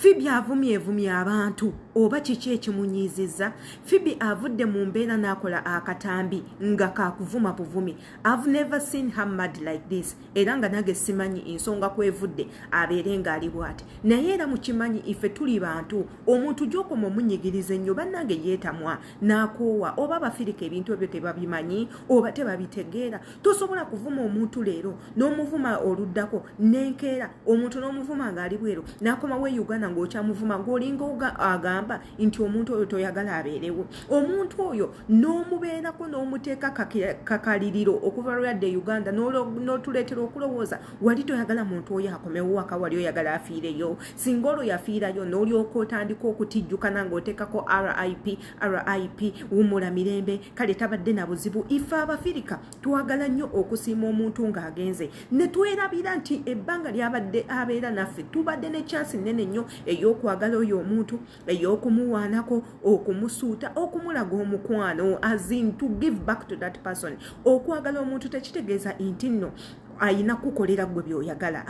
Phoebe avumye abantu oba kiki ekimunyiizizza. Phoebe avudde mu mbeera n'akola akatambi nga kakuvuma buvumi. I've never seen her mad like this. Era nga nage simanyi ensonga kwevudde abeere ng'ali bw'ati. Naye era mukimanyi ife tuli bantu omuntu gy'okoma omunyigiriza ennyo bannange yeetamwa n'akoowa oba abafirika ebintu ebyo tebabimanyi oba tebabitegeera. Tosobola kuvuma omuntu leero n'omuvuma oluddako n'enkeera omuntu n'omuvuma ng'ali bweru n'akomawo e Uganda ng'okyamuvuma ng'olinga agamba nti omuntu oyo toyagala abeerewo. Omuntu oyo n'omubeerako n'omuteeka kakaliriro okuva lw'adde e Uganda n'otuleetera okulowooza wali toyagala muntu oyo akomewo waka wali oyagala afiireyo. Singa olwo yafiirayo n'olyoka otandika okutijjukana ng'oteekako RIP wumula mirembe kale tabadde na buzibu. Ife Abafirika twagala nnyo okusiima omuntu ng'agenze ne twerabira nti ebbanga lyabadde abeera naffe tubadde ne chance nnene nnyo ey'okwagala oyo omuntu ey'okumuwaanako okumusuuta okumulaga omukwano as in to give back to that person. Okwagala omuntu tekitegeeza nti nno ayina kukolera gwe by'oyagala.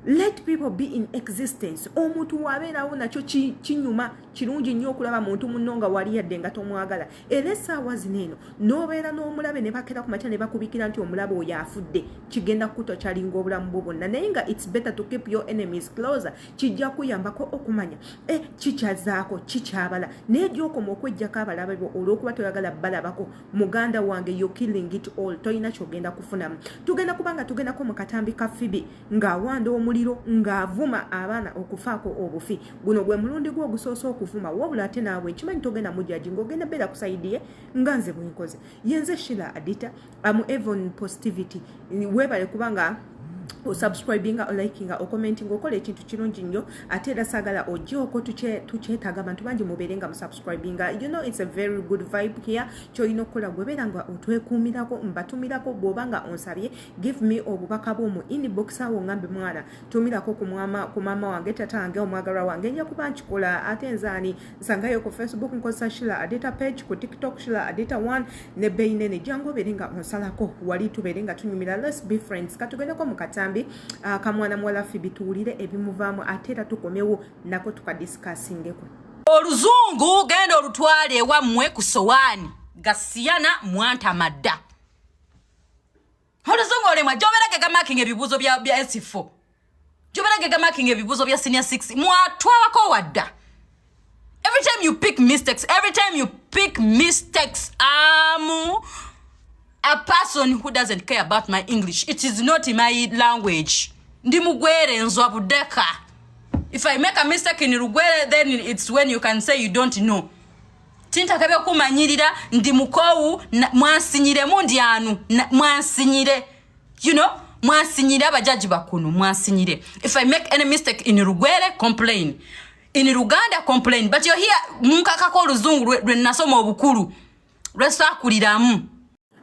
Let people be in existence. Omuntu wabeerawo nakyo kinyuma kirungi nnyo okulaba muntu munno nga wali yadde nga tomwagala. Era essaawa zino eno n'obeera n'omulabe ne bakera ku makya ne bakubikira nti omulabe oyo afudde kigenda kutokyalinga obulamu bwo bwonna. Naye nga it's better to keep your enemies closer. Kijja kuyambako okumanya kikyazaako kikyabala naye gy'okoma okweggyako abalabe bo olw'okuba toyagala balabako. Muganda wange you're killing it all. Toyina kyogenda kufunamu. Tugenda kubanga tugendako mu katambi ka Phoebe ng'awanda omuliro ng'avuma abaana okufaako obufi. Guno gwe mulundi gwo ogusoosa okuvuma wabula ate naawe nkimanyi togenda mujaji ng'ogenda beera kusaidiye nga nze bwe nkoze. Yenze Sheila Adita amu Evon Positivity weebale kubanga subscribing or liking or commenting okola ekintu kirungi nnyo ate era sagala ojjoko tukyetaaga abantu bangi mubeerenga mu subscribing. You know it's a very good vibe here. Kyolina okukola gwebeera nga otwekuumirako mbatumirako bw'oba nga onsabye give me obubaka bw'omu inbox awo ngambe mwana tumirako ku maama wange tata wange omwagalwa wange nja kuba nkikola ate nzaani nsangayo ku Facebook nkozesa Sheila Adita page ku TikTok Sheila Adita 1 ne beinene jangu obeerenga onsalako wali tubeerenga tunyumira. Let's be friends. Katugendako mu katambi kamwana mwala Phoebe tuwulire ebimuvaamu ate era tukomewo nako tukadiscussingeko. Oluzungu genda olutwale ewammwe ku sowaani gasiyana mwanta madda. Oluzungu olemwa gyoberage gamakinga ebibuuzo bya S4 gyoberage gamakinga ebibuuzo bya senior 6 mwatwalako wadda. Every time you pick mistakes a person who doesn't care about my English. It is not in my language. Ndi mugwere nzwa budeka. If I make a mistake in Rugwere, then it's when you can say you don't know. Tinta kabe kumanyirira ndi mukowu mwansinyire mundi anu mwansinyire. You know? Mwansinyire abajaji bakunu mwansinyire. If I make any mistake in Rugwere, complain. In Ruganda, complain. But you're here munkakako oluzungu lwe nasoma obukulu. Lwesakuliramu.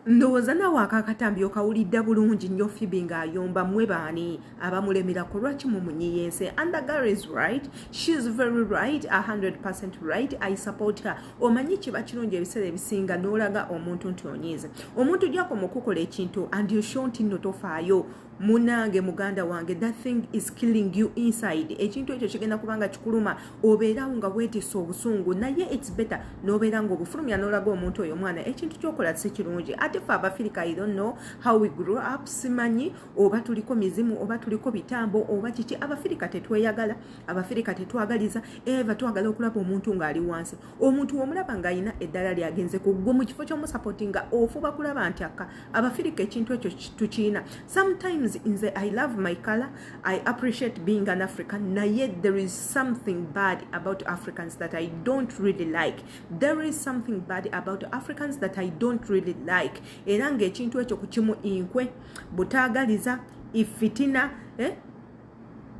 Ndowooza nawe akakatambi okawulidde bulungi nnyo Phoebe ng'ayomba mmwe baani abamulemerako lwaki mumunyiyense. And the girl is right. She's very right. 100% right. I support her. Omanyi kiba kirungi ebiseera ebisinga n'olaga omuntu nti onyiize. Omuntu gy'akoma okukola ekintu and you show nti nno tofaayo. Munange muganda wange that thing is killing you inside. Ekintu ekyo kigenda kubanga kikuluma obeerawo nga weetisse obusungu naye it's better n'obeera ng'obufulumya n'olaga omuntu oyo mwana ekintu kyokola si kirungi. Ate ffe Abafirika I don't know how we grew up simanyi oba tuliko mizimu oba tuliko bitambo oba kiki. Abafirika tetweyagala. Abafirika tetwagaliza eva twagala okulaba omuntu ng'ali wansi. Omuntu omulaba ng'ayina eddala lyagenze ku ggwe mu kifo ky'omusupportinga ofuba kulaba nti akka. Abafirika ekintu ekyo tukiina. Sometimes I love my color. I appreciate being an African. Na yet there is something bad about Africans that I don't really like. There is something bad about Africans that I don't really like. Era ng'ekintu ekyo kukimu inkwe butaagaliza ifitina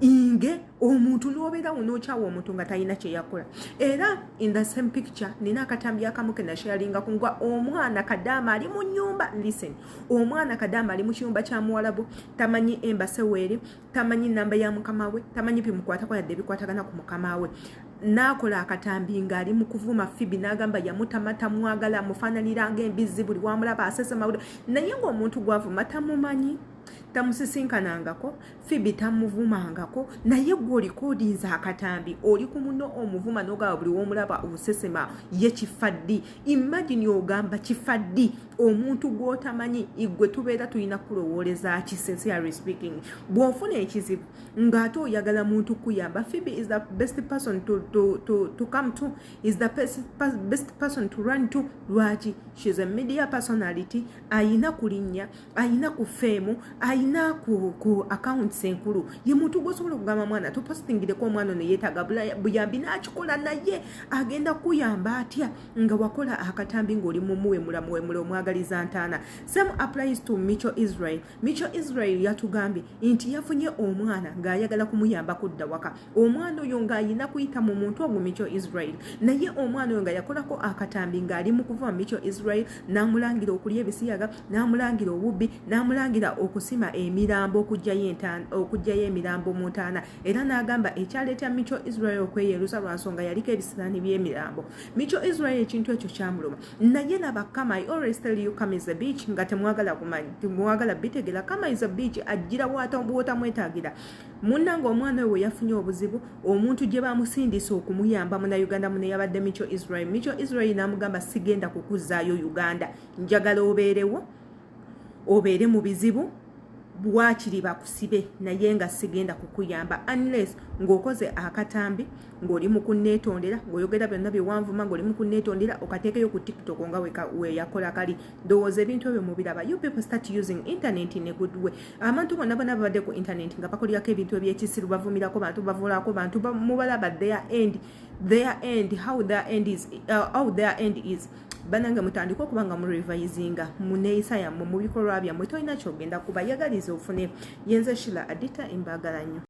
inge omuntu n'obeerawo n'okyawa omuntu nga talina kye yakola. Era in the same picture nina akatambi akamu ke nasharinga kungwa omwana Kadaama ali mu nnyumba. Listen, omwana Kadaama ali mu kiyumba kya muwalabu tamanyi embase weeri tamanyi namba ya mukama we tamanyi bimukwatako yadde bikwatagana ku mukama we. Nakola akatambi ng'ali mu kuvuma Phoebe n'agamba yamutamata mwagala amufaananira ng'embizzi buli wamulaba asese mawulire naye ng'omuntu gwavuma tamumanyi tamusisinkanangako, Phoebe tamuvumangako, naye gwe olikodinza akatambi oli ku muno omuvuma n'ogaba buli w'omulaba obusesema ye kifaddi. Imagine ogamba kifaddi omuntu gw'otamanyi igwe tubeera tulina kulowooleza ki, sincerely speaking. Bw'ofuna ekizibu ng'ate oyagala muntu kuyamba, Phoebe is the best person to come to, is the best person to run to. Lwaki? She's a media personality, ayina kulinnya, ayina ku fame, ayina ku accounts enkulu. Ye muntu gwosobola okugamba mwana tupostingireko omwana ono yeetaaga buyambi n'akikola naye agenda kuyamba atya nga wakola akatambi ng'oli mumuwe mulamuwemula omwagaliza ntaana. Same applies to Micho Israel. Micho Israel yatugambye nti yafunye omwana ng'ayagala kumuyamba kudda waka. Omwana oyo ng'ayina kuyita mu muntu ogwo Micho Israel, naye omwana oyo nga yakolako akatambi ng'ali mu kuva Micho Israel n'amulangira okulya ebisiyaga, n'amulangira obubbi, n'amulangira okusima emirambo okujjayo emirambo mu ntaana, era n'agamba ekyaleeta Micho Israel okweyerusa lwa nsonga yaliko ebisiraani by'emirambo. Micho Israel ekintu ekyo kyamuluma, naye laba Kama, I always tell you Kama is a beach, nga temwagala bitegera. Kama is a beach, ajjira bw'otamwetaagira. Munnanga omwana we yafunye obuzibu, omuntu gye bamusindisa okumuyamba Munnayuganda muno yabadde Micho Israel. Micho Israel n'amugamba sigenda kukuzzaayo Uganda, njagala obeerewo, obeere mu bizibu, bwakiri bakusibe naye nga sigenda kukuyamba unless ng'okoze akatambi ng'oli mu kunneetondera, ng'oyogera byonna byewanvuma ng'oli mu kunneetondera okateekeyo ku TikTok nga we yakola kali. Ndowooza ebintu ebyo mubiraba. You people start using internet in a good way. Abantu bonna babadde ku internet nga bakolyako ebintu ebyekisiru, bavumirako bantu, bavulako bantu, mubalaba their end, how their end is. Bananga mutandika okuba nga mu revisinga mu neeyisa yammwe mu bikolwa byammwe, tolina kyogenda kubayagaliza ofune. Yenze Shila Adita, embaagala nnyo.